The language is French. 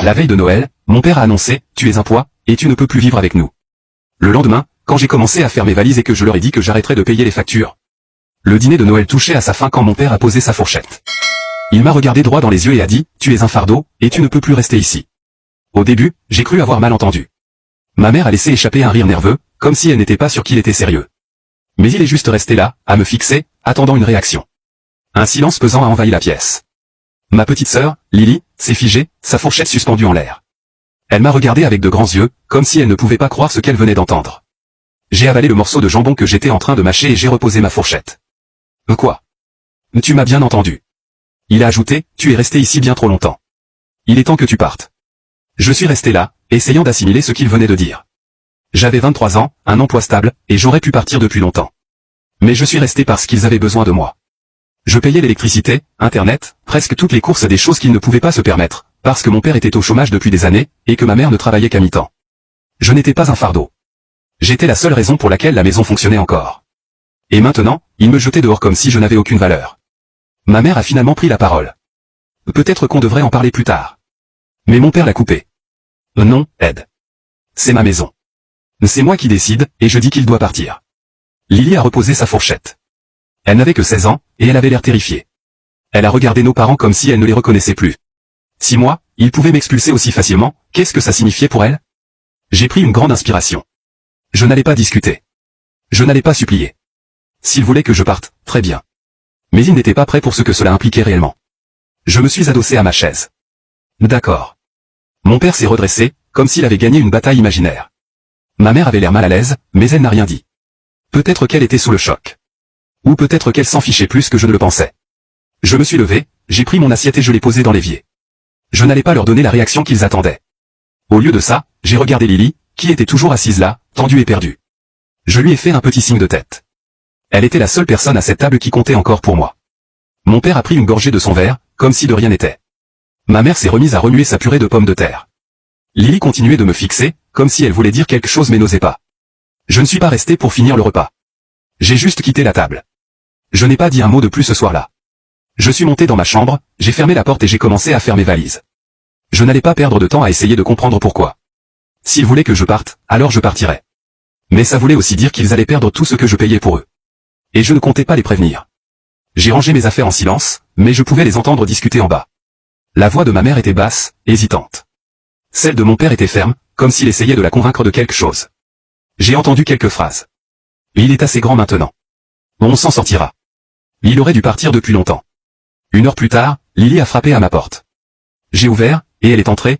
La veille de Noël, mon père a annoncé, tu es un poids, et tu ne peux plus vivre avec nous. Le lendemain, quand j'ai commencé à faire mes valises et que je leur ai dit que j'arrêterais de payer les factures. Le dîner de Noël touchait à sa fin quand mon père a posé sa fourchette. Il m'a regardé droit dans les yeux et a dit, tu es un fardeau, et tu ne peux plus rester ici. Au début, j'ai cru avoir mal entendu. Ma mère a laissé échapper un rire nerveux, comme si elle n'était pas sûre qu'il était sérieux. Mais il est juste resté là, à me fixer, attendant une réaction. Un silence pesant a envahi la pièce. Ma petite sœur, Lily, s'est figée, sa fourchette suspendue en l'air. Elle m'a regardé avec de grands yeux, comme si elle ne pouvait pas croire ce qu'elle venait d'entendre. J'ai avalé le morceau de jambon que j'étais en train de mâcher et j'ai reposé ma fourchette. Quoi? Tu m'as bien entendu. Il a ajouté, tu es resté ici bien trop longtemps. Il est temps que tu partes. Je suis resté là, essayant d'assimiler ce qu'il venait de dire. J'avais 23 ans, un emploi stable, et j'aurais pu partir depuis longtemps. Mais je suis resté parce qu'ils avaient besoin de moi. Je payais l'électricité, Internet, presque toutes les courses des choses qu'ils ne pouvaient pas se permettre, parce que mon père était au chômage depuis des années, et que ma mère ne travaillait qu'à mi-temps. Je n'étais pas un fardeau. J'étais la seule raison pour laquelle la maison fonctionnait encore. Et maintenant, ils me jetaient dehors comme si je n'avais aucune valeur. Ma mère a finalement pris la parole. Peut-être qu'on devrait en parler plus tard. Mais mon père l'a coupé. Non, Ed. C'est ma maison. C'est moi qui décide, et je dis qu'il doit partir. Lily a reposé sa fourchette. Elle n'avait que 16 ans, et elle avait l'air terrifiée. Elle a regardé nos parents comme si elle ne les reconnaissait plus. 6 mois, ils pouvaient m'expulser aussi facilement, qu'est-ce que ça signifiait pour elle? J'ai pris une grande inspiration. Je n'allais pas discuter. Je n'allais pas supplier. S'ils voulaient que je parte, très bien. Mais ils n'étaient pas prêts pour ce que cela impliquait réellement. Je me suis adossé à ma chaise. D'accord. Mon père s'est redressé, comme s'il avait gagné une bataille imaginaire. Ma mère avait l'air mal à l'aise, mais elle n'a rien dit. Peut-être qu'elle était sous le choc. Ou peut-être qu'elle s'en fichait plus que je ne le pensais. Je me suis levé, j'ai pris mon assiette et je l'ai posée dans l'évier. Je n'allais pas leur donner la réaction qu'ils attendaient. Au lieu de ça, j'ai regardé Lily, qui était toujours assise là, tendue et perdue. Je lui ai fait un petit signe de tête. Elle était la seule personne à cette table qui comptait encore pour moi. Mon père a pris une gorgée de son verre, comme si de rien n'était. Ma mère s'est remise à remuer sa purée de pommes de terre. Lily continuait de me fixer, comme si elle voulait dire quelque chose mais n'osait pas. Je ne suis pas resté pour finir le repas. J'ai juste quitté la table. Je n'ai pas dit un mot de plus ce soir-là. Je suis monté dans ma chambre, j'ai fermé la porte et j'ai commencé à faire mes valises. Je n'allais pas perdre de temps à essayer de comprendre pourquoi. S'ils voulaient que je parte, alors je partirais. Mais ça voulait aussi dire qu'ils allaient perdre tout ce que je payais pour eux. Et je ne comptais pas les prévenir. J'ai rangé mes affaires en silence, mais je pouvais les entendre discuter en bas. La voix de ma mère était basse, hésitante. Celle de mon père était ferme, comme s'il essayait de la convaincre de quelque chose. J'ai entendu quelques phrases. Il est assez grand maintenant. On s'en sortira. Il aurait dû partir depuis longtemps. 1 heure plus tard, Lily a frappé à ma porte. J'ai ouvert, et elle est entrée,